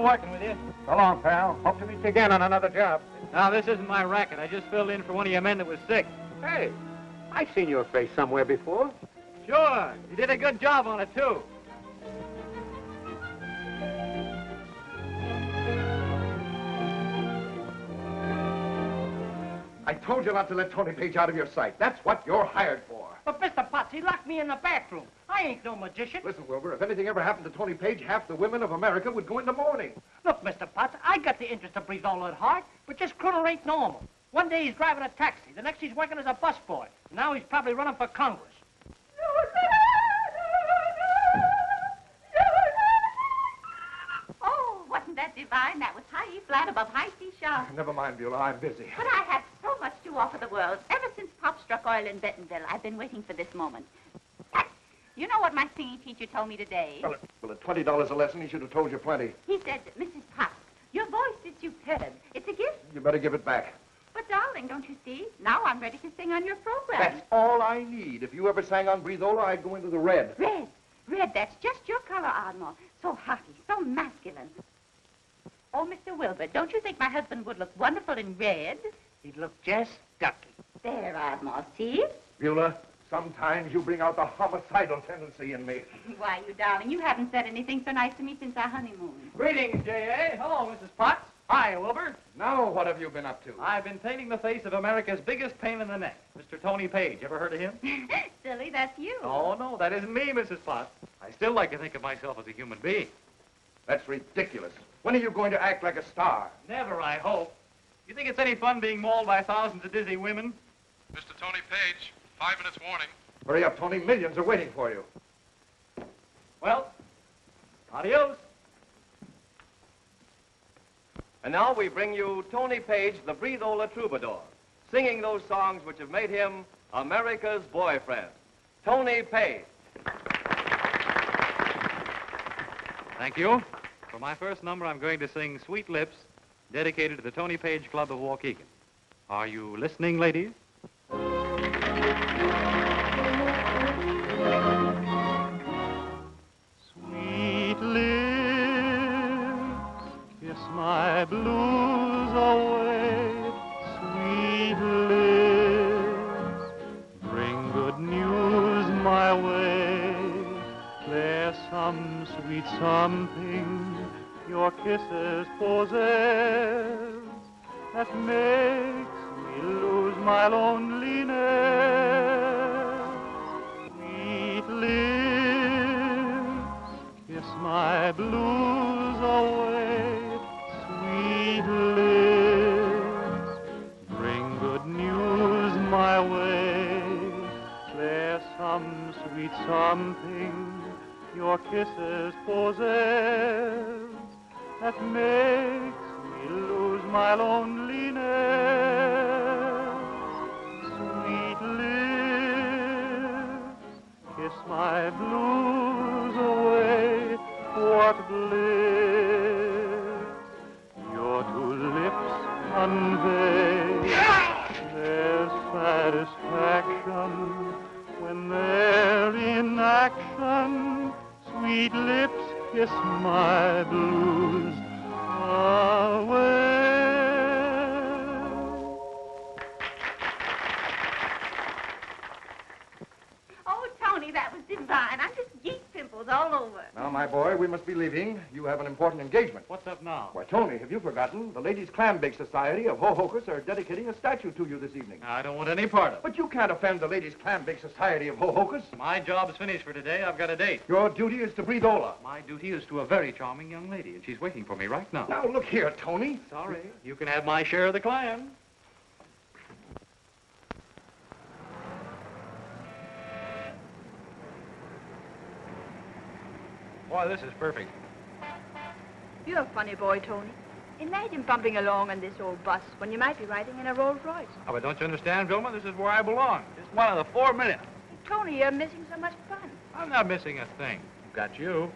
working with you. So long, pal. Hope to meet you again on another job. Now, this isn't my racket. I just filled in for one of your men that was sick. Hey, I've seen your face somewhere before. Sure. You did a good job on it, too. I told you not to let Tony Paige out of your sight. That's what you're hired for. But, Mr. Potts, he locked me in the bathroom. I ain't no magician. Listen, Wilbur, if anything ever happened to Tony Paige, half the women of America would go into mourning. Look, Mr. Potts, I got the interest of Brizola at heart, but this criminal ain't normal. One day he's driving a taxi, the next he's working as a busboy. Now he's probably running for Congress. Oh, wasn't that divine? That was high E flat above high C sharp. Never mind, Beulah, I'm busy. But I have so much to offer the world. Ever since Pop struck oil in Bentonville, I've been waiting for this moment. You know what my singing teacher told me today? Well, at $20 a lesson, he should have told you plenty. He said, Mrs. Potts, your voice is superb. It's a gift. You better give it back. But, darling, don't you see? Now I'm ready to sing on your program. That's all I need. If you ever sang on Brizola, I'd go into the red. Red. Red, that's just your color, Ardmore. So hearty, so masculine. Oh, Mr. Wilbur, don't you think my husband would look wonderful in red? He'd look just ducky. There, Ardmore, see? Beulah, sometimes you bring out the homicidal tendency in me. Why, you darling, you haven't said anything so nice to me since our honeymoon. Greetings, J.A. Hello, Mrs. Potts. Hi, Wilbur. Now, what have you been up to? I've been painting the face of America's biggest pain in the neck, Mr. Tony Paige. Ever heard of him? Silly, that's you. Oh, no, that isn't me, Mrs. Potts. I still like to think of myself as a human being. That's ridiculous. When are you going to act like a star? Never, I hope. You think it's any fun being mauled by thousands of dizzy women? Mr. Tony Paige, 5 minutes warning. Hurry up, Tony. Millions are waiting for you. Well, adios. And now we bring you Tony Paige, the Brizola troubadour, singing those songs which have made him America's boyfriend. Tony Paige. Thank you. For my first number, I'm going to sing Sweet Lips, dedicated to the Tony Paige Club of Waukegan. Are you listening, ladies? Sweet lips, kiss my blues away. Sweet lips, bring good news my way. There's some sweet something your kisses possess that makes me lose my loneliness. Sweet lips, kiss my blues away. Sweet lips, bring good news my way. There's some sweet something your kisses possess that makes me lose my loneliness. Sweet lips, kiss my blues away. What bliss your two lips convey. There's satisfaction when they're in action. Sweet lips, kiss my blues away. Oh, Tony, that was divine. I'm just geek pimples all over. Now, my boy, we must be leaving. You have an important engagement. What's up now? Why, Tony, have you forgotten? The Ladies' Clam Bake Society of Hohokus are dedicating a statue to you this evening. I don't want any part of it. But you can't offend the Ladies' Clam Bake Society of Hohokus. My job's finished for today. I've got a date. Your duty is to Brizola. My duty is to a very charming young lady, and she's waiting for me right now. Now, look here, Tony. Sorry. You can have my share of the clam. Boy, this is perfect. You're a funny boy, Tony. Imagine bumping along on this old bus when you might be riding in a Rolls Royce. Oh, but don't you understand, Vilma? This is where I belong. Just one of the 4 minutes. Tony, you're missing so much fun. I'm not missing a thing. I've got you.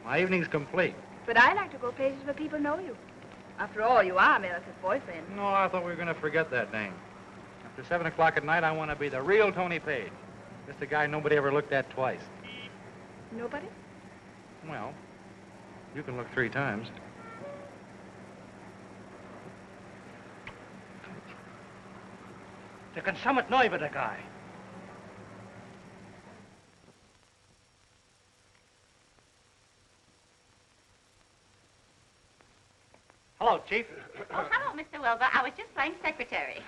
My evening's complete. But I like to go places where people know you. After all, you are America's boyfriend. No, I thought we were going to forget that name. After 7 o'clock at night, I want to be the real Tony Paige. Just the guy nobody ever looked at twice. Nobody? Well, you can look 3 times. The consummate nerve of the guy. Hello, Chief. Oh, hello, Mr. Wilbur. I was just playing secretary.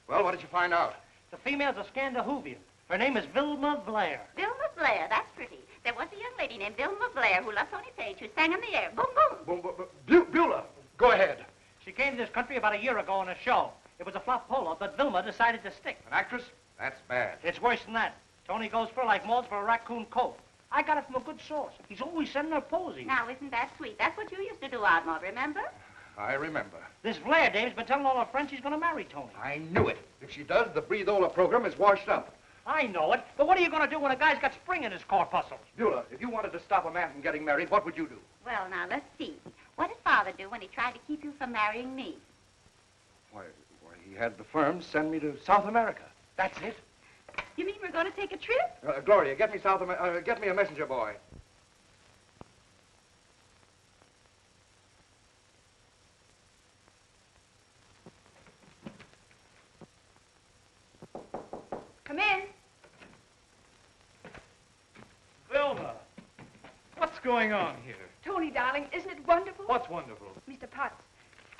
Well, what did you find out? The female's a Scandinavian. Her name is Vilma Blair. Vilma Blair, that's pretty. There was a young lady named Vilma Blair who loved Tony Paige, who sang in the air. Boom, boom. Beulah, go ahead. She came to this country about a year ago on a show. It was a flop polo, but Vilma decided to stick. An actress? That's bad. It's worse than that. Tony goes for like moles for a raccoon coat. I got it from a good source. He's always sending her posies. Now, isn't that sweet? That's what you used to do, Ardmore, remember? I remember. This Blair dame's been telling all her friends she's going to marry Tony. I knew it. If she does, the Breathola program is washed up. I know it, but what are you going to do when a guy's got spring in his corpuscles? Beulah, if you wanted to stop a man from getting married, what would you do? Well, now, let's see. What did Father do when he tried to keep you from marrying me? Why, he had the firm send me to South America. That's it. You mean we're going to take a trip? Gloria, get me get me a messenger boy. Come in. Vilma, what's going on here? Tony, darling, isn't it wonderful? What's wonderful? Mr. Potts.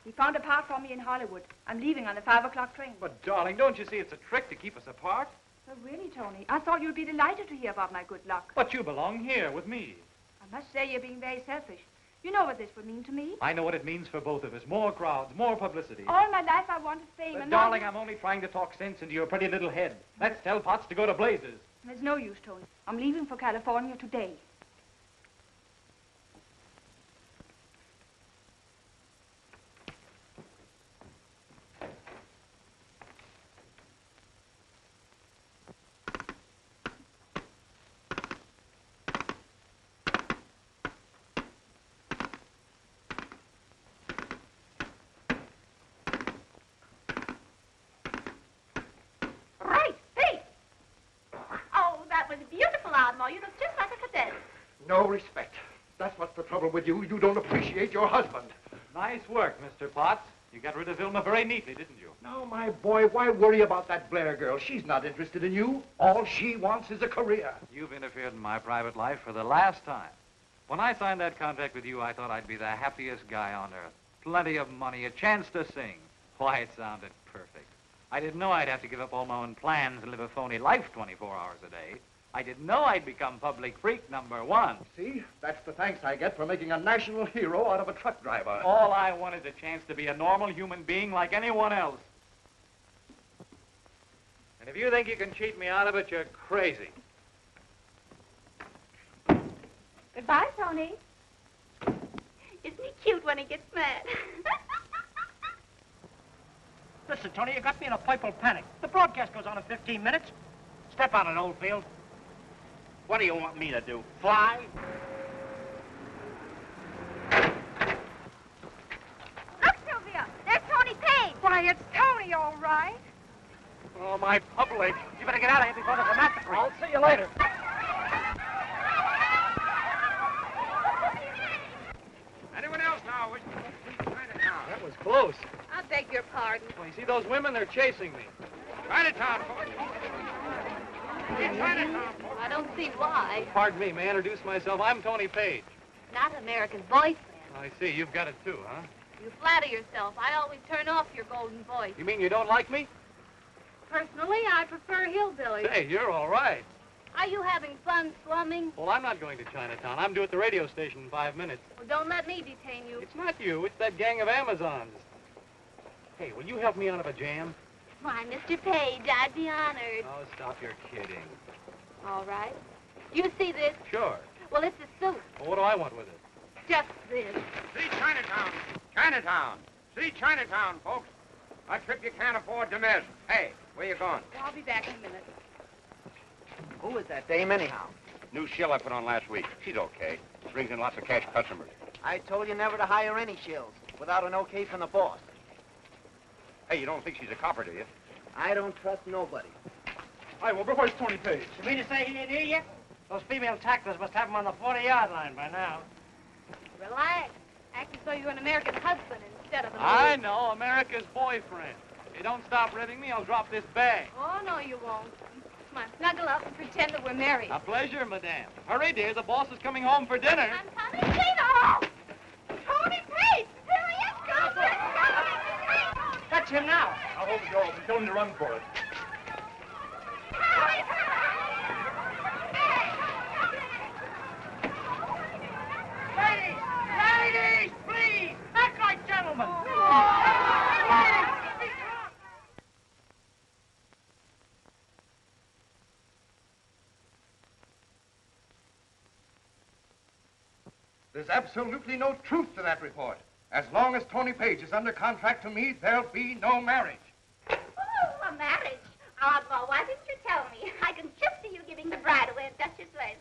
He found a part for me in Hollywood. I'm leaving on the 5 o'clock train. But, darling, don't you see it's a trick to keep us apart? Oh, really, Tony? I thought you'd be delighted to hear about my good luck. But you belong here with me. I must say you're being very selfish. You know what this would mean to me. I know what it means for both of us. More crowds, more publicity. All my life I wanted fame and darling, now I'm only trying to talk sense into your pretty little head. Let's tell Potts to go to blazes. There's no use, Tony. I'm leaving for California today. You look just like a cadet. No respect. That's what's the trouble with you. You don't appreciate your husband. Nice work, Mr. Potts. You got rid of Vilma very neatly, didn't you? Now, my boy, why worry about that Blair girl? She's not interested in you. All she wants is a career. You've interfered in my private life for the last time. When I signed that contract with you, I thought I'd be the happiest guy on earth. Plenty of money, a chance to sing. Why, it sounded perfect. I didn't know I'd have to give up all my own plans and live a phony life 24 hours a day. I didn't know I'd become public freak #1. See? That's the thanks I get for making a national hero out of a truck driver. All I wanted is a chance to be a normal human being like anyone else. And if you think you can cheat me out of it, you're crazy. Goodbye, Tony. Isn't he cute when he gets mad? Listen, Tony, you got me in a purple panic. The broadcast goes on in 15 minutes. Step out of Oldfield. What do you want me to do? Fly? Look, Sylvia! There's Tony Paige! Why, it's Tony, all right. Oh, my public. You better get out of here before there's a massacre. I'll see you later. Anyone else now wish to see Chinatown? That was close. I beg your pardon. Well, you see those women? They're chasing me. Chinatown, folks. In Chinatown, folks. I don't see why. Pardon me, may I introduce myself? I'm Tony Paige. Not America's boyfriend. I see. You've got it too, huh? You flatter yourself. I always turn off your golden voice. You mean you don't like me? Personally, I prefer hillbillies. Hey, you're all right. Are you having fun slumming? Well, I'm not going to Chinatown. I'm due at the radio station in 5 minutes. Well, don't let me detain you. It's not you. It's that gang of Amazons. Hey, will you help me out of a jam? Why, Mr. Page, I'd be honored. Oh, stop your kidding. All right. You see this? Sure. Well, it's a suit. Well, what do I want with it? Just this. See Chinatown. Chinatown. See Chinatown, folks. A trip you can't afford to miss. Hey, where you going? Well, I'll be back in a minute. Who is that dame, anyhow? New shill I put on last week. She's okay. Brings in lots of cash customers. I told you never to hire any shills without an okay from the boss. Hey, you don't think she's a copper, do you? I don't trust nobody. Hi, Wilbur. Where's Tony Paige? You mean to say he ain't here yet? Those female tacklers must have him on the 40-yard line by now. Relax. Acting so you're an American husband instead of an I know, America's boyfriend. you don't stop ribbing me, I'll drop this bag. Oh, no, you won't. Come on, snuggle up and pretend that we're married. A pleasure, madame. Hurry, dear, the boss is coming home for dinner. I'm coming. Oh! Tony Paige! Here he is! Go! That's him now. I'll hold the door open. Tell him to run for it. Ladies, please, act like gentlemen. There's absolutely no truth to that report. As long as Tony Paige is under contract to me, there'll be no marriage. Oh, a marriage. Oddball, why didn't you tell me? I can just see you giving the bride away at Duchess lace.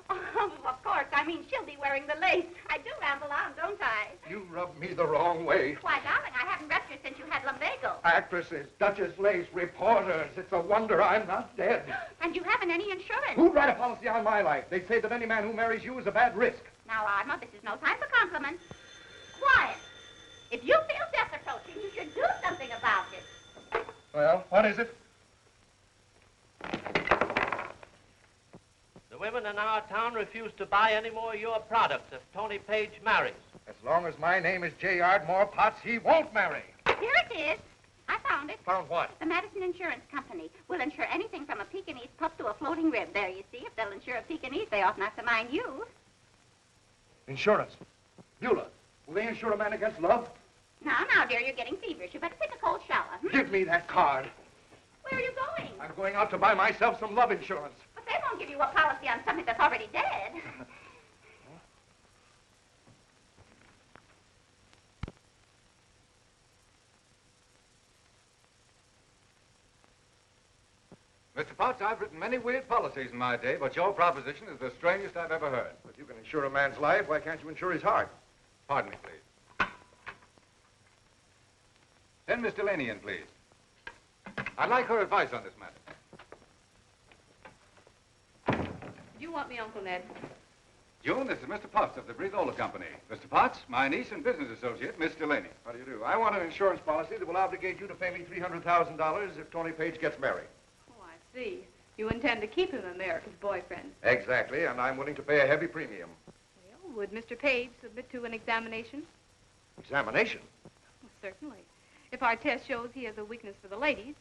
Oh, of course, I mean she'll be wearing the lace. I do ramble on, don't I? You rub me the wrong way. Why, darling, I haven't left you since you had lumbago. Actresses, Duchess lace, reporters. It's a wonder I'm not dead. And you haven't any insurance. Who'd write a policy on my life? They say that any man who marries you is a bad risk. Now, Ardmore, this is no time for compliments. Quiet. If you feel death approaching, you should do something about it. Well, what is it? The women in our town refuse to buy any more of your products if Tony Paige marries. As long as my name is J. Ardmore Potts, he won't marry. Here it is. I found it. Found what? The Madison Insurance Company will insure anything from a Pekingese pup to a floating rib. There, you see. If they'll insure a Pekingese, they ought not to mind you. Insurance. Beulah, will they insure a man against love? Now, dear, you're getting feverish. You better take a cold shower. Give me that card. Where are you going? I'm going out to buy myself some love insurance. But they won't give you a policy on something that's already dead. Mr. Potts, I've written many weird policies in my day, but your proposition is the strangest I've ever heard. If you can insure a man's life, why can't you insure his heart? Pardon me, please. Send Miss Delaney in, please. I'd like her advice on this matter. You want me, Uncle Ned? June, this is Mr. Potts of the Breathola Company. Mr. Potts, my niece and business associate, Miss Delaney. How do you do? I want an insurance policy that will obligate you to pay me $300,000 if Tony Paige gets married. Oh, I see. You intend to keep him America's boyfriend. Exactly, and I'm willing to pay a heavy premium. Well, would Mr. Paige submit to an examination? Examination? Well, certainly. If our test shows he has a weakness for the ladies,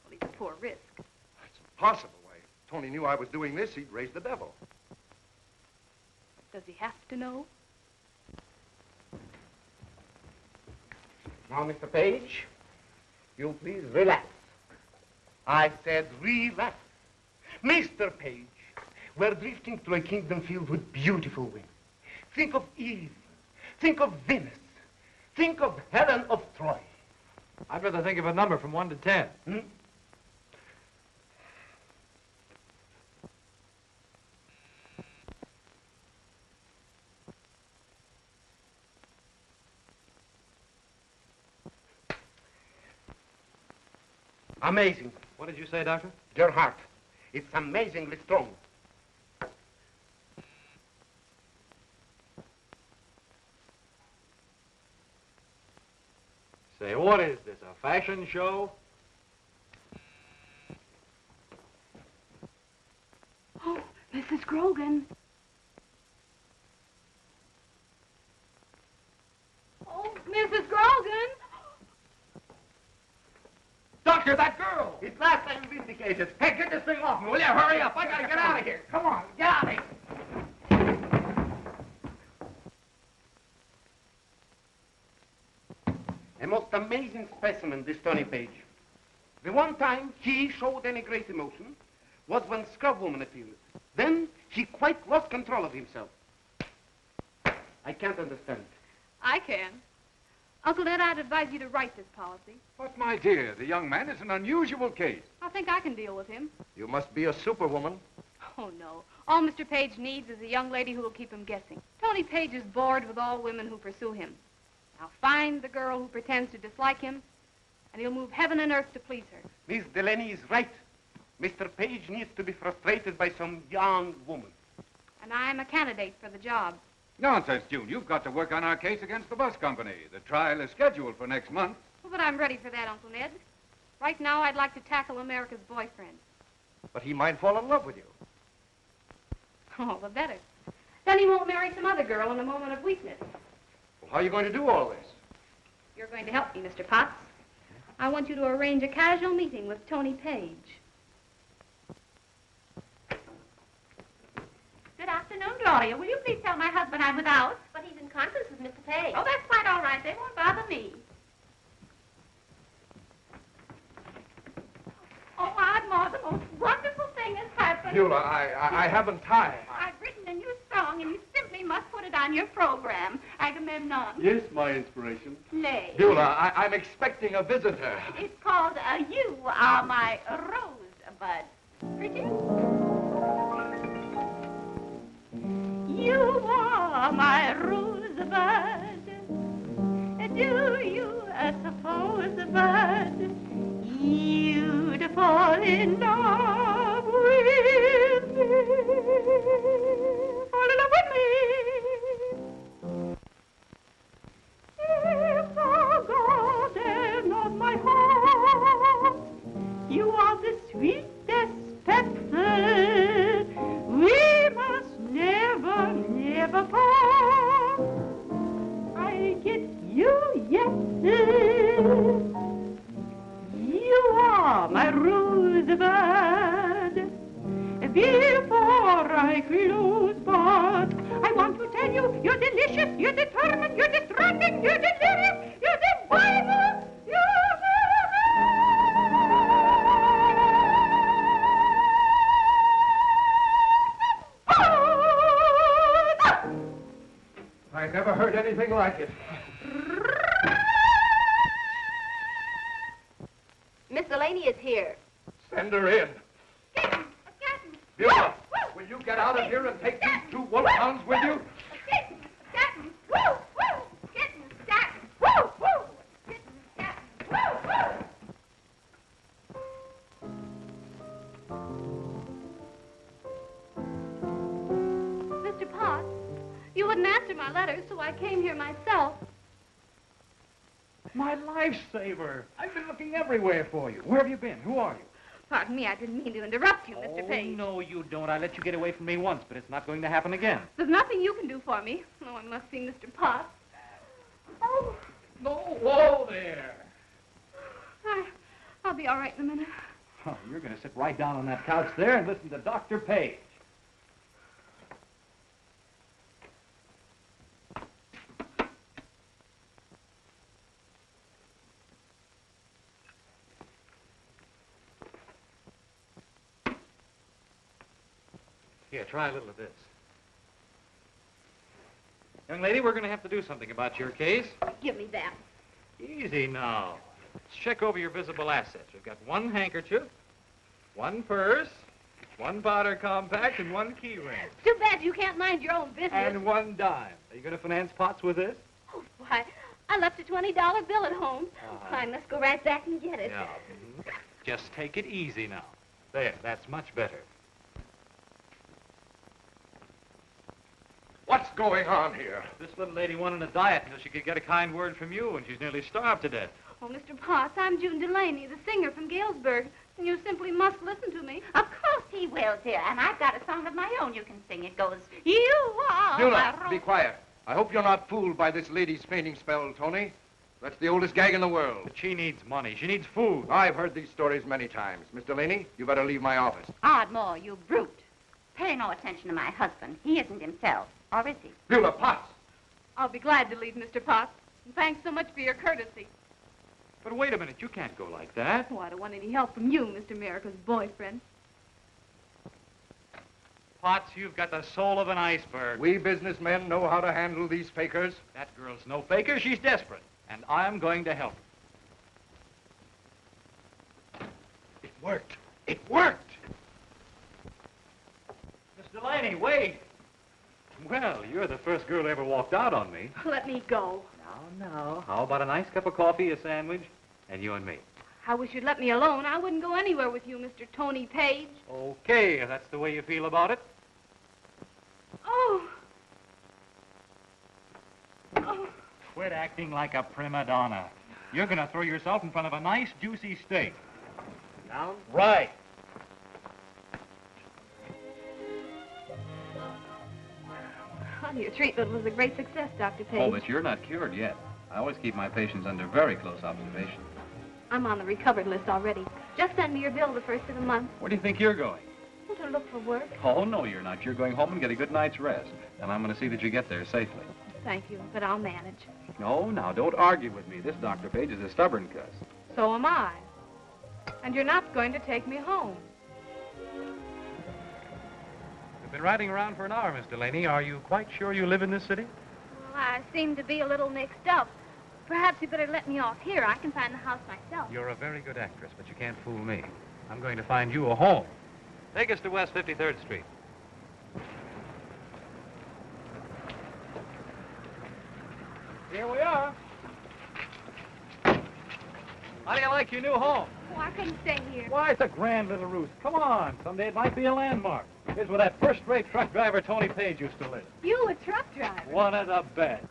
well, he's a poor risk. That's impossible. Why, if Tony knew I was doing this, he'd raise the devil. Does he have to know? Now, Mr. Paige, you please relax. I said relax. Mr. Paige, we're drifting through a kingdom filled with beautiful women. Think of Eve. Think of Venus. Think of Helen of Troy. I'd rather think of a number from 1 to 10. Hmm? Amazing. What did you say, Doctor? Your heart. It's amazingly strong. Say, what is this, a fashion show? Oh, Mrs. Grogan. Oh, Mrs. Grogan! Doctor, that girl! It's last time vindicated. Hey, get this thing off me, will you? Hurry up. I gotta get out of here. Come on, get out of here. A most amazing specimen, this Tony Paige. The one time he showed any great emotion was when Scrub Woman appeared. Then he quite lost control of himself. I can't understand. I can. Uncle Ned, I'd advise you to write this policy. But, my dear, the young man is an unusual case. I think I can deal with him. You must be a superwoman. Oh, no. All Mr. Paige needs is a young lady who will keep him guessing. Tony Paige is bored with all women who pursue him. Now find the girl who pretends to dislike him, and he'll move heaven and earth to please her. Miss Delaney is right. Mr. Paige needs to be frustrated by some young woman. And I'm a candidate for the job. Nonsense, June. You've got to work on our case against the bus company. The trial is scheduled for next month. Well, but I'm ready for that, Uncle Ned. Right now, I'd like to tackle America's boyfriend. But he might fall in love with you. All the better. Then he won't marry some other girl in a moment of weakness. Well, how are you going to do all this? You're going to help me, Mr. Potts. I want you to arrange a casual meeting with Tony Paige. Good afternoon, Gloria. Will you please tell my husband I'm without? But he's in conference with Mr. Paige. Oh, that's quite all right. They won't bother me. Oh, Ardmore, the most wonderful thing has happened. Beulah, I haven't time. I've written a new song, and you simply must put it on your program. Agamemnon. Yes, my inspiration. Lay. Beulah, I'm expecting a visitor. It's called You Are My Rosebud. Pretty? You are my rosebud. Do you suppose, bud, you'd fall in love with me? Fall in love with me? If the garden of my heart, you are the sweetest pet, we must never, never part. I get you yet. You are my rosebud. Before I close, but I want to tell you, you're delicious, you're determined, you're distracting, you're delirious, you're divine, I never heard anything like it. Miss Delaney is here. Send her in. Beulah, will you get out of here and take these two wolfhounds with you? Mr. Potts, you wouldn't answer my letters, so I came here myself. My lifesaver. I've been looking everywhere for you. Where have you been? Who are you? Pardon me, I didn't mean to interrupt you, Mr. Paige. No, you don't. I let you get away from me once, but it's not going to happen again. There's nothing you can do for me. Oh, I must see Mr. Potts. Oh. No, whoa there. I'll be all right in a minute. Oh, you're going to sit right down on that couch there and listen to Dr. Paige. Here, try a little of this. Young lady, we're going to have to do something about your case. Give me that. Easy now. Let's check over your visible assets. We've got one handkerchief, one purse, one powder compact, and one key ring. Too bad you can't mind your own business. And one dime. Are you going to finance Potts with this? Oh, why, I left a $20 bill at home. I must go right back and get it. Yeah. Just take it easy now. There, that's much better. What's going on here? This little lady wanted a diet until she could get a kind word from you, and she's nearly starved to death. Oh, Mr. Potts, I'm June Delaney, the singer from Galesburg, and you simply must listen to me. Of course he will, dear. And I've got a song of my own you can sing. It goes, you are Beulah, my be quiet. I hope you're not fooled by this lady's fainting spell, Tony. That's the oldest gag in the world. But she needs money. She needs food. I've heard these stories many times. Miss Delaney, you better leave my office. Ardmore, you brute. Pay no attention to my husband. He isn't himself. Or is he? Beulah, Potts! I'll be glad to leave, Mr. Potts. And thanks so much for your courtesy. But wait a minute. You can't go like that. Oh, I don't want any help from you, Mr. America's boyfriend. Potts, you've got the soul of an iceberg. We businessmen know how to handle these fakers. That girl's no faker. She's desperate. And I'm going to help her. It worked. It worked! Miss Delaney, wait. Well, you're the first girl who ever walked out on me. Let me go. Now, how about a nice cup of coffee, a sandwich, and you and me? I wish you'd let me alone. I wouldn't go anywhere with you, Mr. Tony Paige. Okay, if that's the way you feel about it. Oh. Oh. Quit acting like a prima donna. You're going to throw yourself in front of a nice, juicy steak. Down? Right. Well, your treatment was a great success, Dr. Paige. Oh, but you're not cured yet. I always keep my patients under very close observation. I'm on the recovered list already. Just send me your bill the first of the month. Where do you think you're going? To look for work. Oh, no, you're not. You're going home and get a good night's rest. And I'm going to see that you get there safely. Thank you, but I'll manage. No, now, don't argue with me. This Dr. Paige is a stubborn cuss. So am I. And you're not going to take me home. We've been riding around for an hour, Miss Delaney. Are you quite sure you live in this city? Well, I seem to be a little mixed up. Perhaps you better let me off here. I can find the house myself. You're a very good actress, but you can't fool me. I'm going to find you a home. Take us to West 53rd Street. Here we are. How do you like your new home? Oh, I couldn't stay here. Why, it's a grand little roost. Come on. Someday it might be a landmark. Here's where that first-rate truck driver Tony Paige used to live. You a truck driver? One of the best.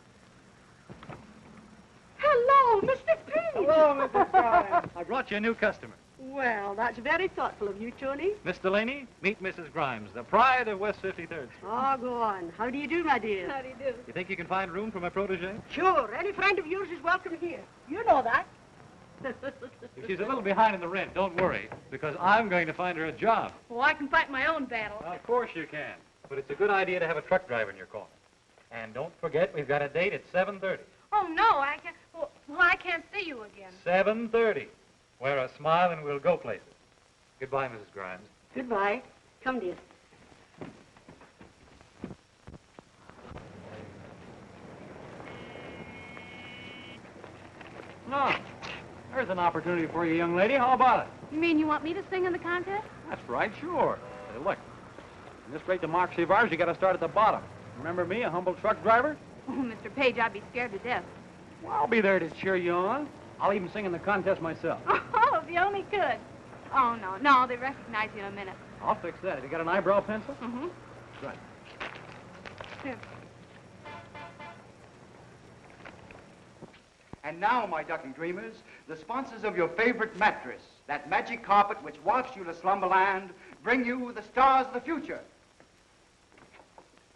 Hello, Mr. Paige. Hello, Mrs. Grimes. I brought you a new customer. Well, that's very thoughtful of you, Tony. Miss Delaney, meet Mrs. Grimes, the pride of West 53rd Street. Oh, go on. How do you do, my dear? How do you do? You think you can find room for my protege? Sure. Any friend of yours is welcome here. You know that. If she's a little behind in the rent, don't worry, because I'm going to find her a job. Well, I can fight my own battle. Well, of course you can. But it's a good idea to have a truck driver in your corner. And don't forget, we've got a date at 7:30. Oh, no, I can't. Well, I can't see you again. 7:30. Wear a smile and we'll go places. Goodbye, Mrs. Grimes. Goodbye. Come, dear. No. There's an opportunity for you, young lady. How about it? You mean you want me to sing in the contest? That's right, sure. Hey, look. In this great democracy of ours, you got to start at the bottom. Remember me, a humble truck driver? Oh, Mr. Paige, I'd be scared to death. Well, I'll be there to cheer you on. I'll even sing in the contest myself. Oh, if you only could. Oh, no, they recognize you in a minute. I'll fix that. Have you got an eyebrow pencil? Mm-hmm. Right. Here. And now, my ducking dreamers, the sponsors of your favorite mattress, that magic carpet which wafts you to slumberland, bring you the stars of the future.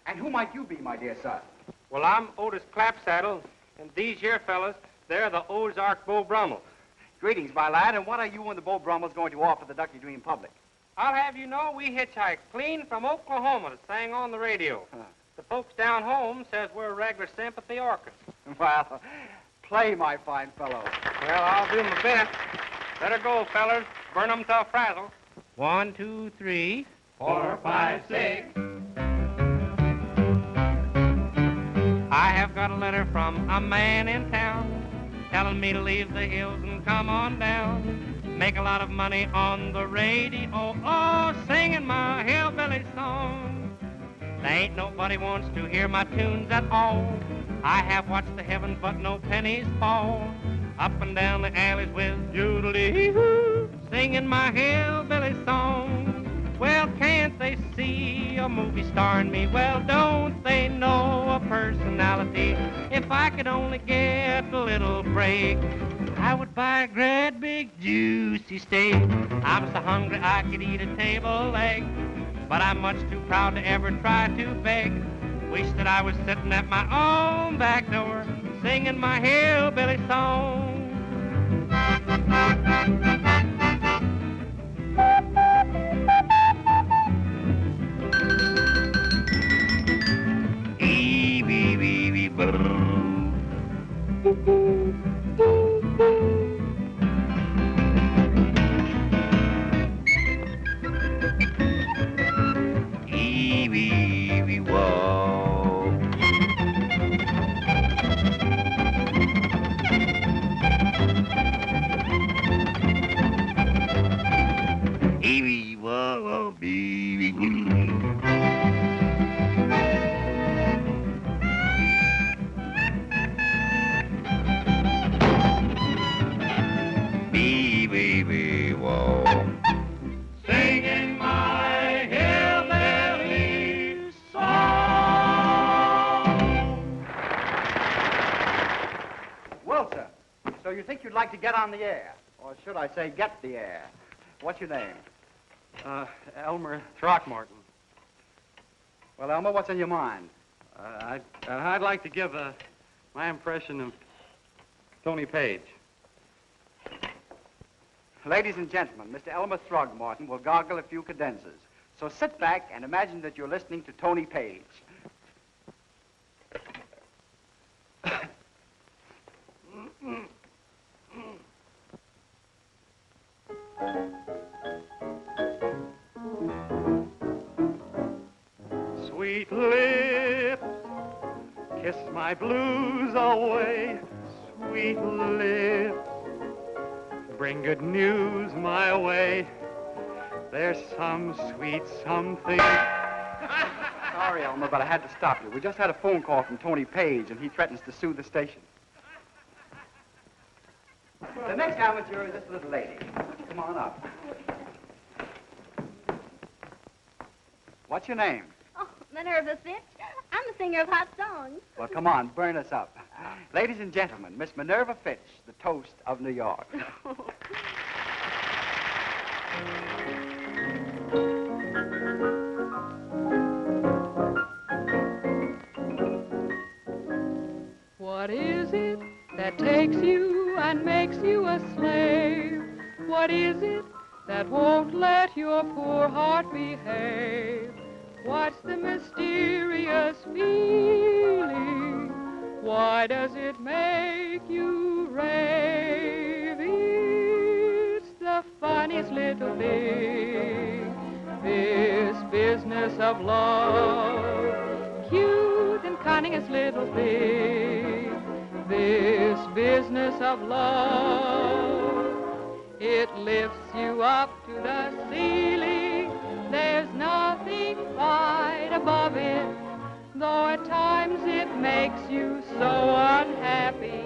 And who might you be, my dear son? Well, I'm Otis Clapsaddle, and these here fellas, they're the Ozark Beau Brummels. Greetings, my lad, and what are you and the Beau Brummels going to offer the Ducky Dream public? I'll have you know we hitchhiked clean from Oklahoma to sing on the radio. The folks down home says we're a regular sympathy orchestra. Well, play, my fine fellow. Well, I'll do my best. Better go, fellas. Burn 'em till frazzle. 1, 2, 3, 4, 5, 6. I have got a letter from a man in town telling me to leave the hills and come on down. Make a lot of money on the radio, oh, singing my hillbilly song. There ain't nobody wants to hear my tunes at all. I have watched the heavens, but no pennies fall. Up and down the alleys with yoodly-hoo, singing my hillbilly song. Well, can't they see a movie star in me? Well, don't they know a personality? If I could only get a little break, I would buy a great big juicy steak. I'm so hungry I could eat a table leg, but I'm much too proud to ever try to beg. Wish that I was sitting at my own back door, singing my hillbilly song. Singing my hillbilly song. Well, sir, so you think you'd like to get on the air? Or should I say get the air? What's your name? Elmer Throckmorton. Well, Elmer, what's in your mind? I'd like to give my impression of Tony Paige. Ladies and gentlemen, Mr. Elmer Throckmorton will gargle a few cadenzas. So sit back and imagine that you're listening to Tony Paige. Sweet lips, kiss my blues away. Sweet lips, bring good news my way. There's some sweet something. Sorry, Elmer, but I had to stop you. We just had a phone call from Tony Paige, and he threatens to sue the station. The next amateur is this little lady. Come on up. What's your name? Oh, Minerva Fitch. I'm the singer of hot songs. Well, come on, burn us up. Ladies and gentlemen, Miss Minerva Fitch, the toast of New York. What is it that takes you and makes you a slave? What is it that won't let your poor heart behave? What's the mysterious feeling? Why does it make you rave? It's the funniest little thing, this business of love. Cute and cunningest little thing, this business of love. It lifts you up to the ceiling, there's nothing quite above it. Though at times it makes you so unhappy,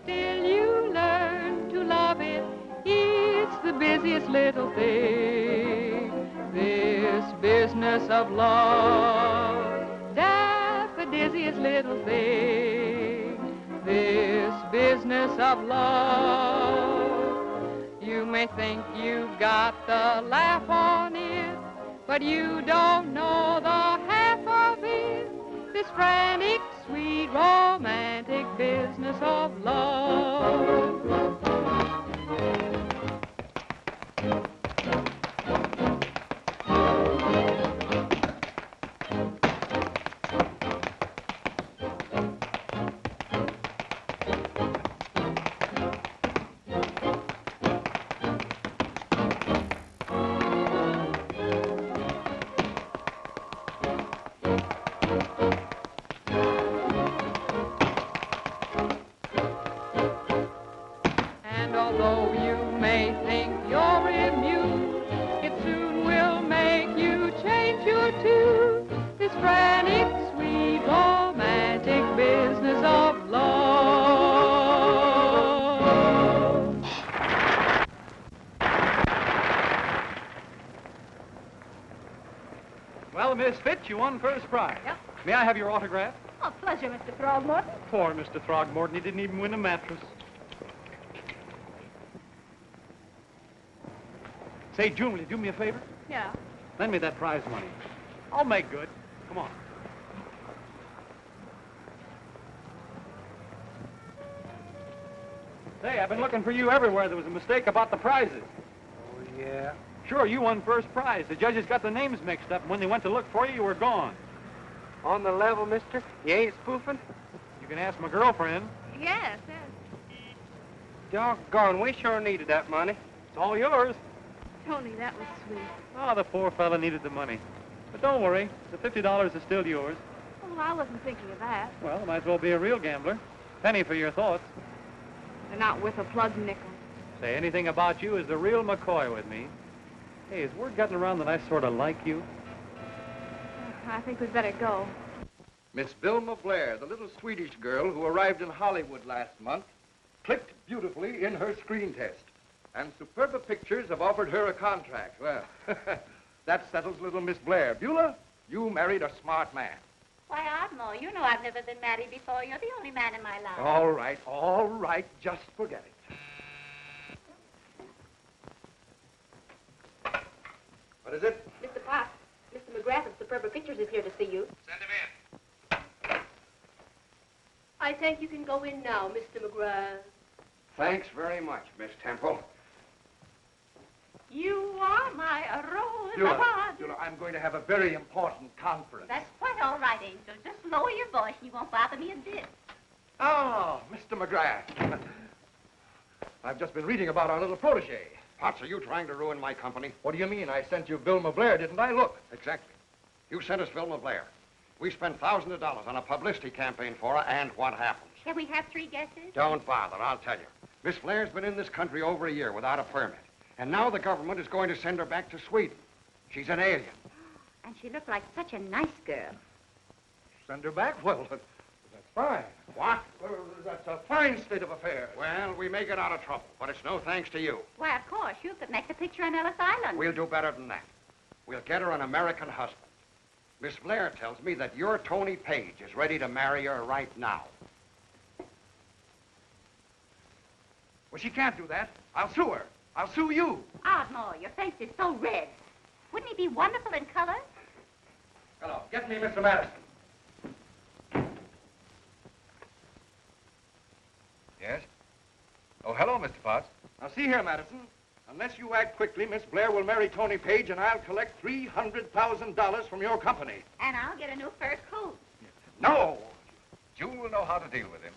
still you learn to love it. It's the busiest little thing, this business of love. Daffodizziest little thing, this business of love. You may think you've got the laugh on it, but you don't know the half of it. This frantic, sweet, romantic business of love. Well, Miss Fitch, you won first prize. Yep. May I have your autograph? Oh, pleasure, Mr. Throckmorton. Poor Mr. Throckmorton, he didn't even win a mattress. Say, June, will you do me a favor? Yeah. Lend me that prize money. I'll make good. Come on. Say, I've been looking for you everywhere. There was a mistake about the prizes. Oh, yeah? Sure, you won first prize. The judges got the names mixed up, and when they went to look for you, you were gone. On the level, mister? You ain't spoofing? You can ask my girlfriend. Yes. Doggone, we sure needed that money. It's all yours. Tony, that was sweet. Oh, the poor fella needed the money. But don't worry, the $50 is still yours. Oh, I wasn't thinking of that. Well, might as well be a real gambler. Penny for your thoughts. They're not worth a plug nickel. Say anything about you is the real McCoy with me. Hey, is word gotten around that I sort of like you? I think we'd better go. Miss Vilma Blair, the little Swedish girl who arrived in Hollywood last month, clicked beautifully in her screen test. And Superba Pictures have offered her a contract. Well, that settles little Miss Blair. Beulah, you married a smart man. Why, Ardmore, you know I've never been married before. You're the only man in my life. All right, just forget it. What is it? Mr. Potts, Mr. McGrath of Superba Pictures is here to see you. Send him in. I think you can go in now, Mr. McGrath. Thanks very much, Miss Temple. You are my rose. Beulah, I'm going to have a very important conference. That's quite all right, Angel. Just lower your voice and you won't bother me a bit. Oh, Mr. McGrath. I've just been reading about our little protege. Potts, are you trying to ruin my company? What do you mean? I sent you Vilma Blair, didn't I? Look. Exactly. You sent us Vilma Blair. We spent thousands of dollars on a publicity campaign for her, and what happens? Can we have 3 guesses? Don't bother, I'll tell you. Miss Blair's been in this country over a year without a permit. And now the government is going to send her back to Sweden. She's an alien. And she looked like such a nice girl. Send her back? Well, that's fine. What? Well, that's a fine state of affairs. Well, we may get out of trouble, but it's no thanks to you. Why, of course. You could make the picture on Ellis Island. We'll do better than that. We'll get her an American husband. Miss Blair tells me that your Tony Paige is ready to marry her right now. Well, she can't do that. I'll sue her. I'll sue you. Ardmore, your face is so red. Wouldn't he be wonderful in color? Hello. Get me Mr. Madison. Yes? Oh, hello, Mr. Potts. Now, see here, Madison. Unless you act quickly, Miss Blair will marry Tony Paige, and I'll collect $300,000 from your company. And I'll get a new fur coat. No! June will know how to deal with him.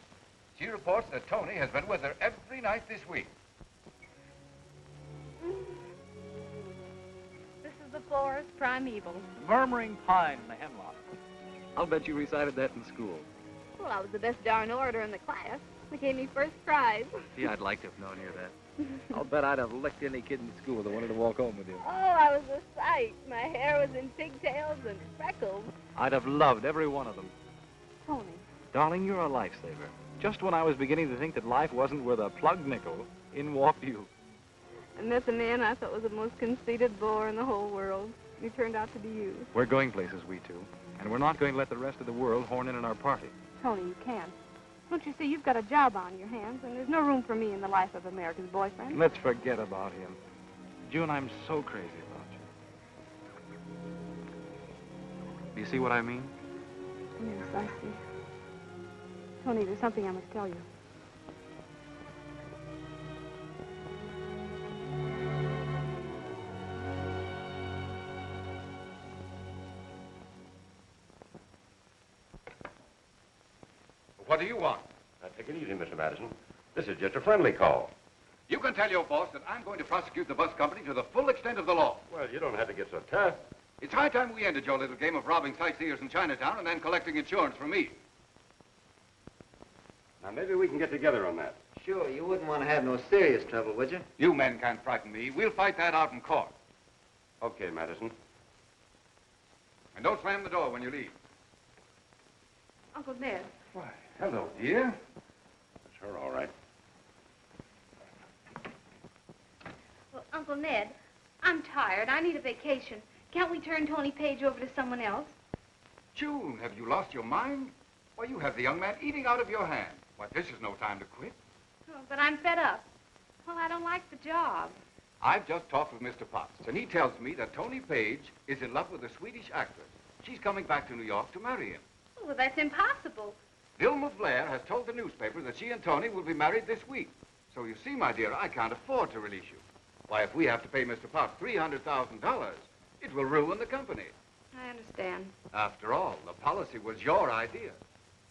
She reports that Tony has been with her every night this week. This is the forest primeval. Murmuring pine in the hemlock. I'll bet you recited that in school. Well, I was the best darn orator in the class. They gave me first prize. Gee, I'd like to have known you that. I'll bet I'd have licked any kid in school that wanted to walk home with you. Oh, I was a sight. My hair was in pigtails and freckles. I'd have loved every one of them. Tony. Darling, you're a lifesaver. Just when I was beginning to think that life wasn't worth a plugged nickel, in walked you. I met the man I thought was the most conceited bore in the whole world. He turned out to be you. We're going places, we two. And we're not going to let the rest of the world horn in on our party. Tony, you can't. Don't you see, you've got a job on your hands, and there's no room for me in the life of America's boyfriend. Let's forget about him. June, I'm so crazy about you. Do you see what I mean? Yes, I see. Tony, there's something I must tell you. What do you want? Now, take it easy, Mr. Madison. This is just a friendly call. You can tell your boss that I'm going to prosecute the bus company to the full extent of the law. Well, you don't have to get so tough. It's high time we ended your little game of robbing sightseers in Chinatown and then collecting insurance from me. Now, maybe we can get together on that. Sure, you wouldn't want to have no serious trouble, would you? You men can't frighten me. We'll fight that out in court. Okay, Madison. And don't slam the door when you leave. Uncle Ned. Why, hello, dear. That's her, all right. Well, Uncle Ned, I'm tired. I need a vacation. Can't we turn Tony Paige over to someone else? June, have you lost your mind? Why, you have the young man eating out of your hand. Why, this is no time to quit. Oh, but I'm fed up. Well, I don't like the job. I've just talked with Mr. Potts, and he tells me that Tony Paige is in love with a Swedish actress. She's coming back to New York to marry him. Well, that's impossible. Vilma Blair has told the newspaper that she and Tony will be married this week. So you see, my dear, I can't afford to release you. Why, if we have to pay Mr. Potts $300,000, it will ruin the company. I understand. After all, the policy was your idea.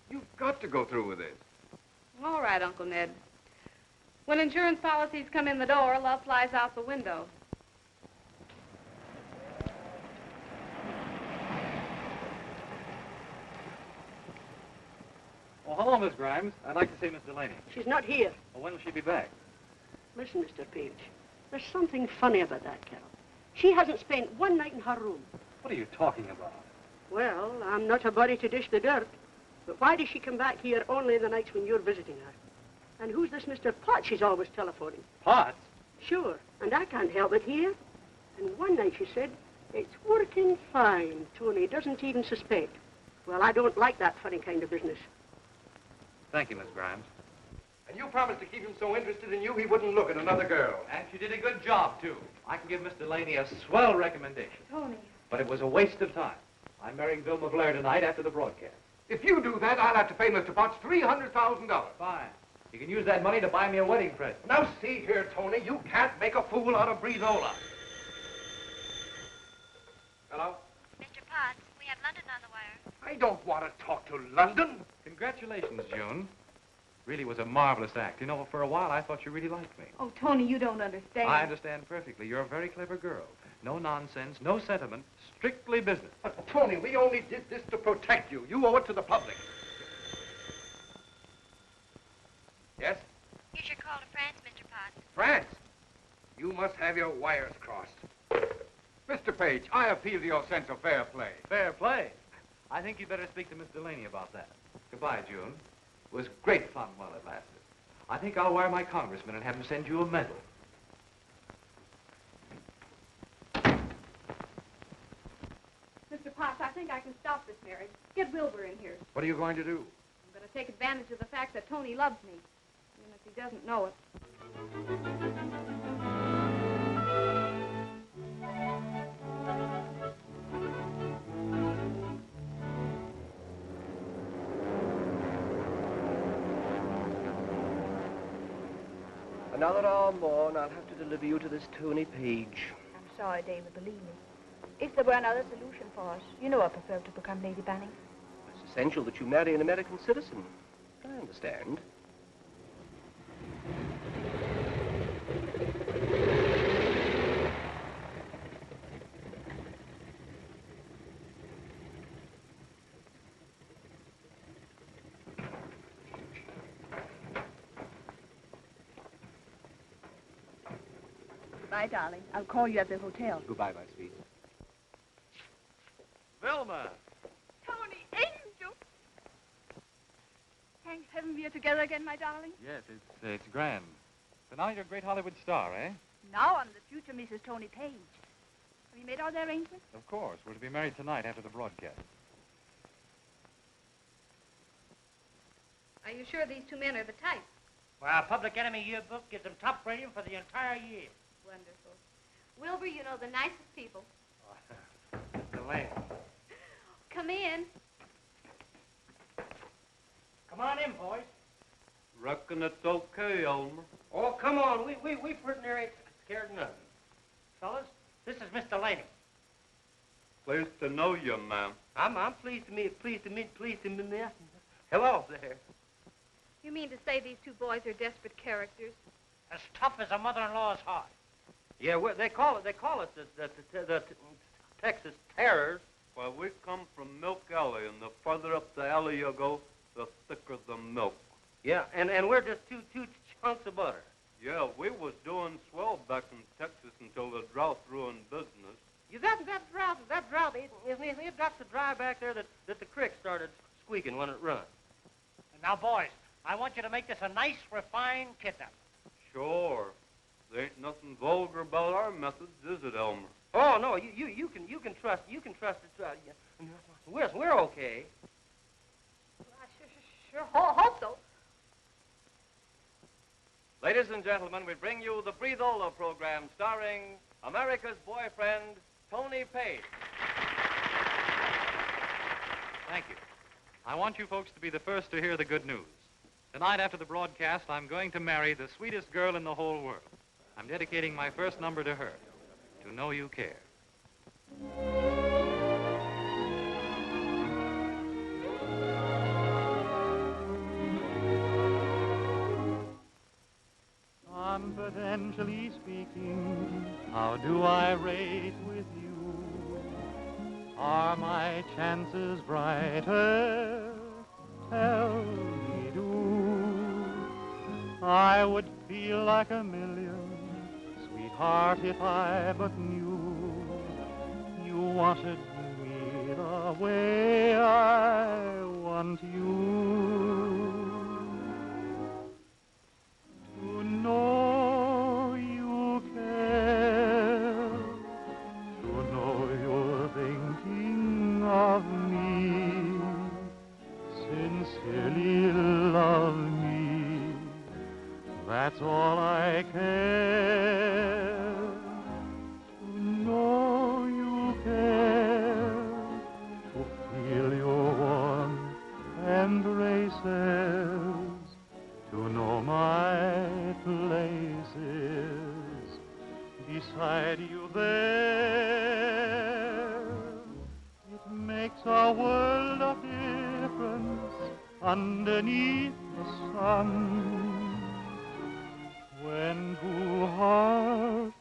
You've got to go through with this. All right, Uncle Ned. When insurance policies come in the door, love flies out the window. Well, hello, Miss Grimes. I'd like to see Miss Delaney. She's not here. Well, when will she be back? Listen, Mr. Paige, there's something funny about that girl. She hasn't spent one night in her room. What are you talking about? Well, I'm not a body to dish the dirt, but why does she come back here only the nights when you're visiting her? And who's this Mr. Potts she's always telephoning? Potts? Sure, and I can't help it here. And one night she said, it's working fine. Tony doesn't even suspect. Well, I don't like that funny kind of business. Thank you, Miss Grimes. And you promised to keep him so interested in you he wouldn't look at another girl. And she did a good job, too. I can give Miss Delaney a swell recommendation. Tony. But it was a waste of time. I'm marrying Vilma Blair tonight after the broadcast. If you do that, I'll have to pay Mr. Potts $300,000. Fine. You can use that money to buy me a wedding present. Now, see here, Tony, you can't make a fool out of Brizola. Hello? Mr. Potts, we have London on the wire. I don't want to talk to London. Congratulations, June. Really was a marvelous act. You know, for a while I thought you really liked me. Oh, Tony, you don't understand. I understand perfectly. You're a very clever girl. No nonsense, no sentiment, strictly business. Tony, we only did this to protect you. You owe it to the public. Yes? You should call to France, Mr. Potts. France? You must have your wires crossed. Mr. Page, I appeal to your sense of fair play. Fair play. I think you'd better speak to Miss Delaney about that. Goodbye, June. It was great fun while it lasted. I think I'll wire my congressman and have him send you a medal. Mr. Potts, I think I can stop this marriage. Get Wilbur in here. What are you going to do? I'm going to take advantage of the fact that Tony loves me, even if he doesn't know it. Another hour more, and I'll have to deliver you to this Tony Paige. I'm sorry, David, believe me. If there were another solution for us, you know I prefer to become Lady Banning. It's essential that you marry an American citizen. I understand. Goodbye, darling. I'll call you at the hotel. Goodbye, my sweet. Vilma! Tony, angel! Thank heaven we are together again, my darling. Yes, it's grand. So now you're a great Hollywood star, eh? Now I'm the future Mrs. Tony Paige. Have you made all the arrangements? Of course. We're to be married tonight after the broadcast. Are you sure these two men are the type? Well, Public Enemy yearbook gives them top rating for the entire year. Wonderful. Wilbur, you know the nicest people. Delaney. Come in. Come on in, boys. Reckon it's okay, Elmer. Oh, come on. We pretty near ain't scared of nothing. Fellas, this is Miss Delaney. Pleased to know you, ma'am. I'm pleased to meet. Hello there. You mean to say these two boys are desperate characters? As tough as a mother-in-law's heart. Yeah, they call us the Texas Terrors. Well, we come from Milk Alley, and the further up the alley you go, the thicker the milk. Yeah, and we're just two chunks of butter. Yeah, we was doing swell back in Texas until the drought ruined business. Yeah, that drought, it got so dry back there that the creek started squeaking when it run. Now, boys, I want you to make this a nice, refined kidnapping. Sure. There ain't nothing vulgar about our methods, is it, Elmer? Oh no, you can trust it. We're okay. I sure hope so. Ladies and gentlemen, we bring you the Breathola program starring America's boyfriend, Tony Paige. Thank you. I want you folks to be the first to hear the good news. Tonight after the broadcast, I'm going to marry the sweetest girl in the whole world. I'm dedicating my first number to her, To Know You Care. Confidentially speaking, how do I rate with you? Are my chances brighter? Tell me, do. I would feel like a million, sweetheart, if I but knew you wanted me the way I want you. To know you care, to know you're thinking of me, sincerely love me, a world of difference underneath the sun. When two hearts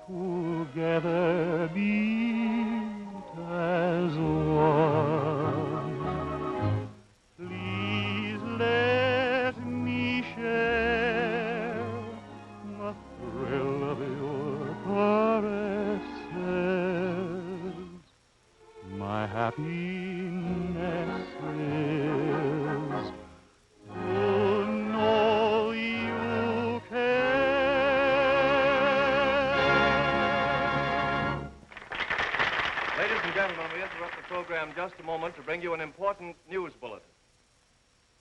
together beat as one, please let me share the thrill of your caresses. My happiness is to know you care. Ladies and gentlemen, we interrupt the program just a moment to bring you an important news bulletin.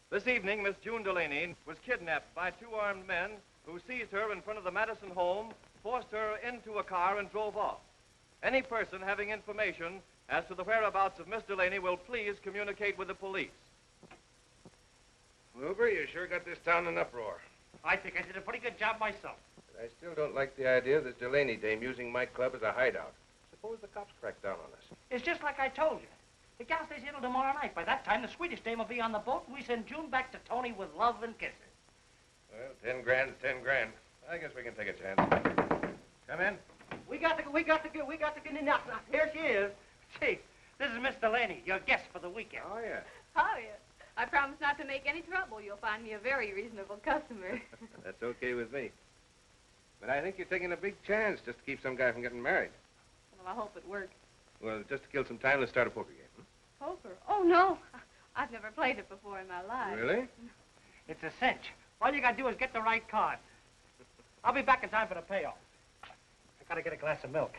This evening, Miss June Delaney was kidnapped by two armed men who seized her in front of the Madison home, forced her into a car, and drove off. Any person having information as to the whereabouts of Miss Delaney will please communicate with the police. Wilbur, you sure got this town in uproar. I think I did a pretty good job myself. But I still don't like the idea of this Delaney dame using my club as a hideout. Suppose the cops crack down on us. It's just like I told you. The gal stays here till tomorrow night. By that time, the Swedish dame will be on the boat, and we send June back to Tony with love and kisses. Well, 10 grand's 10 grand. I guess we can take a chance. Come in. We got to get in now. Here she is. Chief, this is Miss Delaney, your guest for the weekend. Oh, yeah. Oh, yes. I promise not to make any trouble. You'll find me a very reasonable customer. That's okay with me. But I think you're taking a big chance just to keep some guy from getting married. Well, I hope it works. Well, just to kill some time, let's start a poker game. Poker? Oh, no. I've never played it before in my life. Really? It's a cinch. All you got to do is get the right card. I'll be back in time for the payoff. I got to get a glass of milk.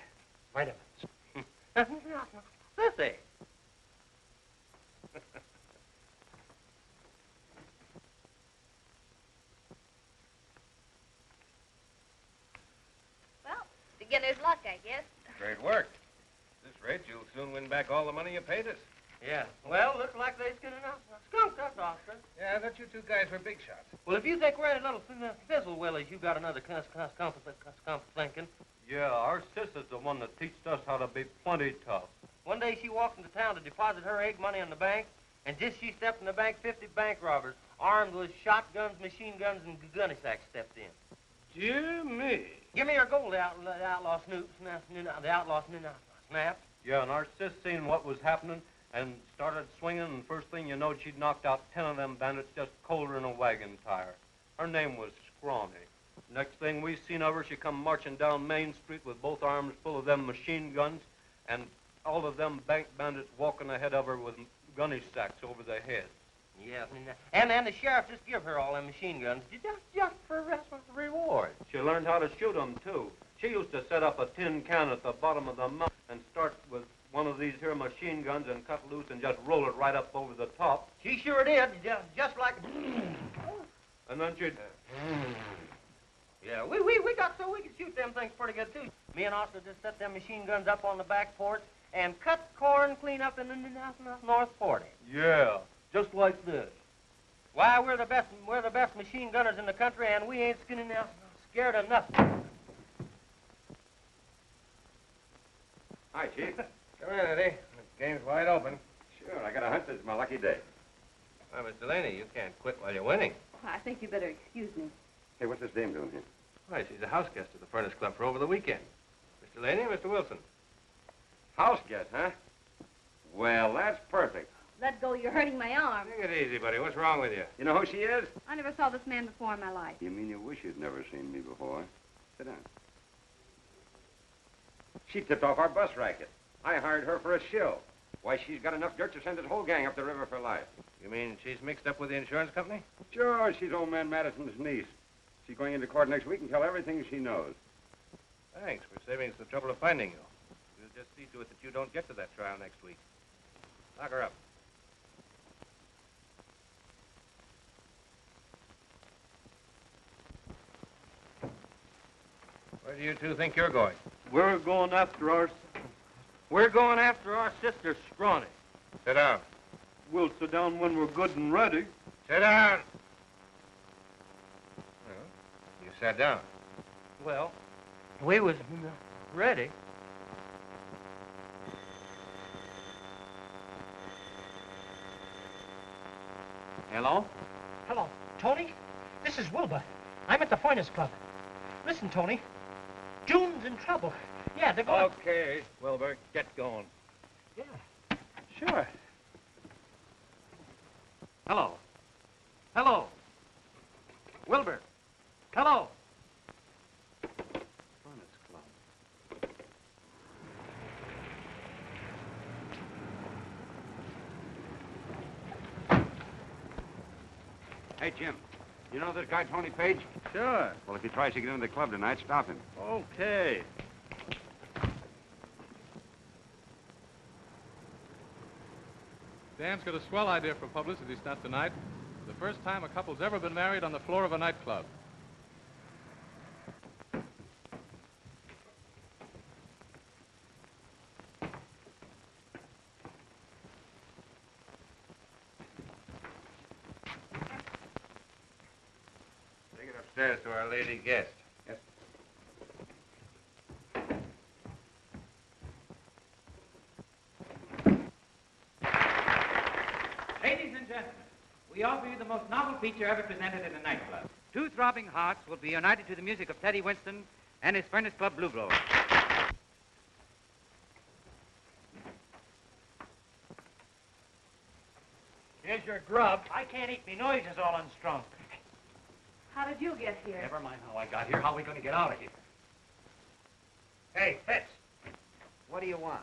Vitamins. Sissy. Well, beginner's luck, I guess. Great work. At this rate, you'll soon win back all the money you paid us. Yeah. Well, looks like they're skinning out. Skunk us, Oscar. Yeah, I thought you two guys were big shots. Well, if you think we're in a little fizzle, Willie, you got another thinking. Yeah, our sister's the one that teached us how to be plenty tough. One day she walked into town to deposit her egg money in the bank, and just she stepped in the bank, 50 bank robbers, armed with shotguns, machine guns, and gunny sacks stepped in. Dear me. Give me your gold, the outlaw Snoop, the outlaw Snap. Yeah, and our sis seen what was happening and started swinging, and first thing you know, she'd knocked out 10 of them bandits just colder than a wagon tire. Her name was Scrawny. Next thing we seen of her, she come marching down Main Street with both arms full of them machine guns, and all of them bank bandits walking ahead of her with gunny sacks over their heads. Yeah, and then the sheriff just give her all them machine guns just for reward. She learned how to shoot 'em, too. She used to set up a tin can at the bottom of the mountain and start with one of these here machine guns and cut loose and just roll it right up over the top. She sure did, just like... And then she'd... Yeah, we got so we could shoot them things pretty good, too. Me and Oscar just set them machine guns up on the back porch and cut corn clean up in the North 40. Yeah, just like this. Why, we're the best machine gunners in the country, and we ain't scared of nothing. Hi, Chief. Come in, Eddie. The game's wide open. Sure, I got a hunch this is my lucky day. Why, Miss Delaney, you can't quit while you're winning. I think you better excuse me. Hey, what's this dame doing here? Why, she's a house guest at the Furnace Club for over the weekend. Miss Delaney, Mr. Wilson. House guest, huh? Well, that's perfect. Let go, you're hurting my arm. Take it easy, buddy. What's wrong with you? You know who she is? I never saw this man before in my life. You mean you wish you'd never seen me before? Sit down. She tipped off our bus racket. I hired her for a shill. Why, she's got enough dirt to send his whole gang up the river for life. You mean she's mixed up with the insurance company? Sure, she's old man Madison's niece. She's going into court next week and tell everything she knows. Thanks for saving us the trouble of finding you. We'll just see to it that you don't get to that trial next week. Lock her up. Where do you two think you're going? We're going after our sister, Scrawny. Sit down. We'll sit down when we're good and ready. Sit down. Well, you sat down. Well, we was ready. Hello? Hello, Tony. This is Wilbur. I'm at the Finest Club. Listen, Tony. June's in trouble. Yeah, they're going... Okay, Wilbur, get going. Yeah, sure. Hello. Hello. Wilbur. Hello. Furnace Club. Hey, Jim, you know this guy, Tony Paige? Sure. Well, if he tries to get into the club tonight, stop him. Okay. Dan's got a swell idea for publicity stunt tonight. The first time a couple's ever been married on the floor of a nightclub. Take it upstairs to our lady guest. Yes. Ladies and gentlemen, we offer you the most novel feature ever presented in a nightclub. Two throbbing hearts will be united to the music of Teddy Winston and his Furnace Club Blue Blowers. Here's your grub. I can't eat me noises all unstrung. How did you get here? Never mind how I got here. How are we going to get out of here? Hey, Fitz. What do you want?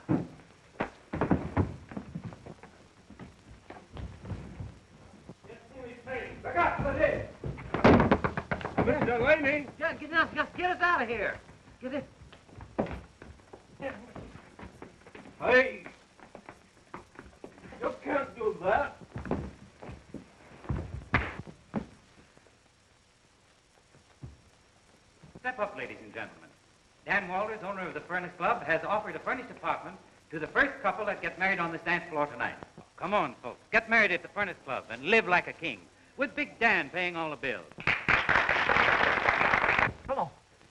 Look out for the day. Mr. Delaney! Get us out of here. Get it. Hey! You can't do that. Step up, ladies and gentlemen. Dan Walters, owner of the Furnace Club, has offered a furnished apartment to the first couple that get married on this dance floor tonight. Come on, folks. Get married at the Furnace Club and live like a king, with Big Dan paying all the bills. Hello.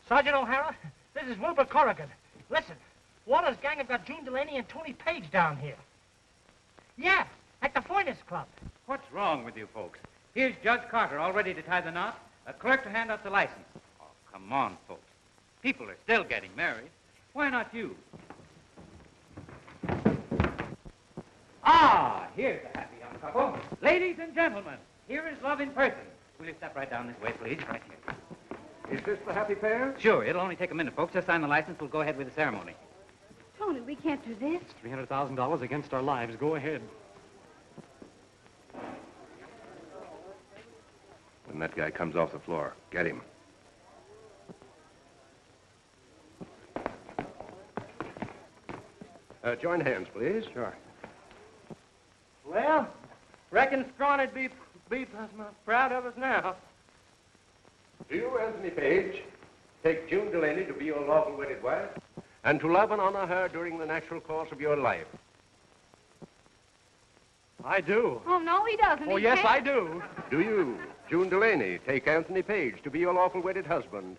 Sergeant O'Hara, this is Wilbur Corrigan. Listen, Walter's gang have got June Delaney and Tony Paige down here. Yeah, at the Finest Club. What's wrong with you folks? Here's Judge Carter all ready to tie the knot, a clerk to hand out the license. Oh, come on, folks. People are still getting married. Why not you? Ah, here's a happy young couple. Ladies and gentlemen, here is love in person. Will you step right down this way, please? Right here. Is this the happy pair? Sure, it'll only take a minute, folks. Just sign the license. We'll go ahead with the ceremony. Tony, we can't do this. $300,000 against our lives. Go ahead. When that guy comes off the floor, get him. Join hands, please. Sure. Well, reckon Scrawny'd be proud of us now. Do you, Anthony Paige, take June Delaney to be your lawful wedded wife, and to love and honor her during the natural course of your life? I do. Oh, no, he doesn't. Oh, He yes, can't. I do. Do you, June Delaney, take Anthony Paige to be your lawful wedded husband,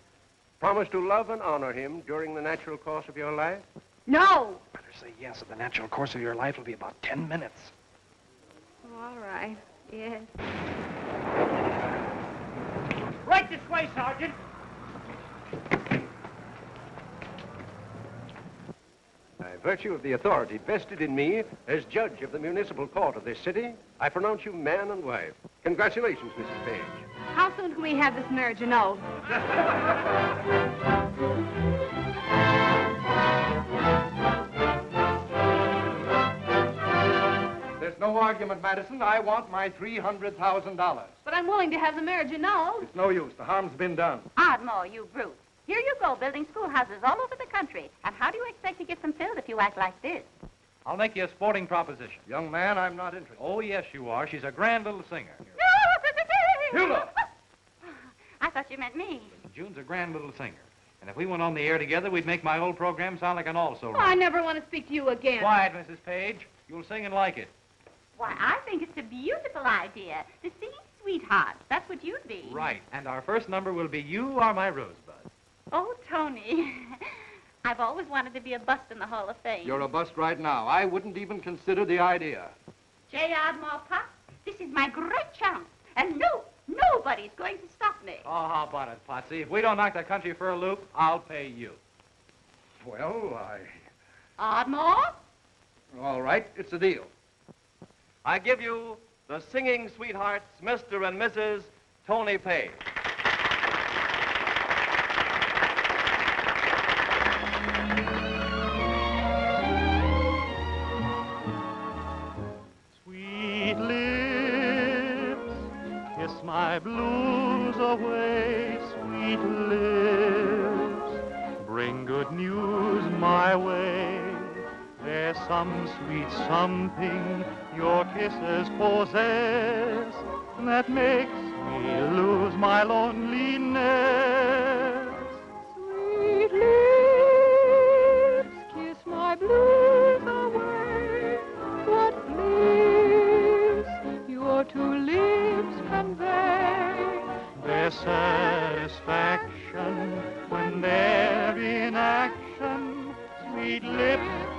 promise to love and honor him during the natural course of your life? No. Better say yes, and the natural course of your life will be about 10 minutes. All right, yes. Right this way, Sergeant. By virtue of the authority vested in me as judge of the municipal court of this city, I pronounce you man and wife. Congratulations, Mrs. Paige. How soon can we have this marriage annulled? There's no argument, Madison. I want my $300,000. But I'm willing to have the marriage annulled. It's no use. The harm's been done. Ardmore, you brute. Here you go, building schoolhouses all over the country. And how do you expect to get them filled if you act like this? I'll make you a sporting proposition. Young man, I'm not interested. Oh, yes, you are. She's a grand little singer. Beulah! I thought you meant me. June's a grand little singer. And if we went on the air together, we'd make my old program sound like an also-ran. Oh, I never want to speak to you again. Quiet, Mrs. Paige. You'll sing and like it. Why, I think it's a beautiful idea. The singing sweethearts. That's what you'd be. Right. And our first number will be You Are My Rosebud. Oh, Tony. I've always wanted to be a bust in the Hall of Fame. You're a bust right now. I wouldn't even consider the idea. J. Ardmore Pop, this is my great chance. And nobody's going to stop me. Oh, how about it, Potsy? If we don't knock the country for a loop, I'll pay you. Well, Ardmore? all right, it's a deal. I give you the singing sweethearts, Mr. and Mrs. Tony Paige. Sweet lips, kiss my blues away, sweet lips, bring good news my way. There's some sweet something your kisses possess that makes me lose my loneliness. Sweet lips, kiss my blues away. What bliss your two lips convey. There's satisfaction when they're in action. Sweet lips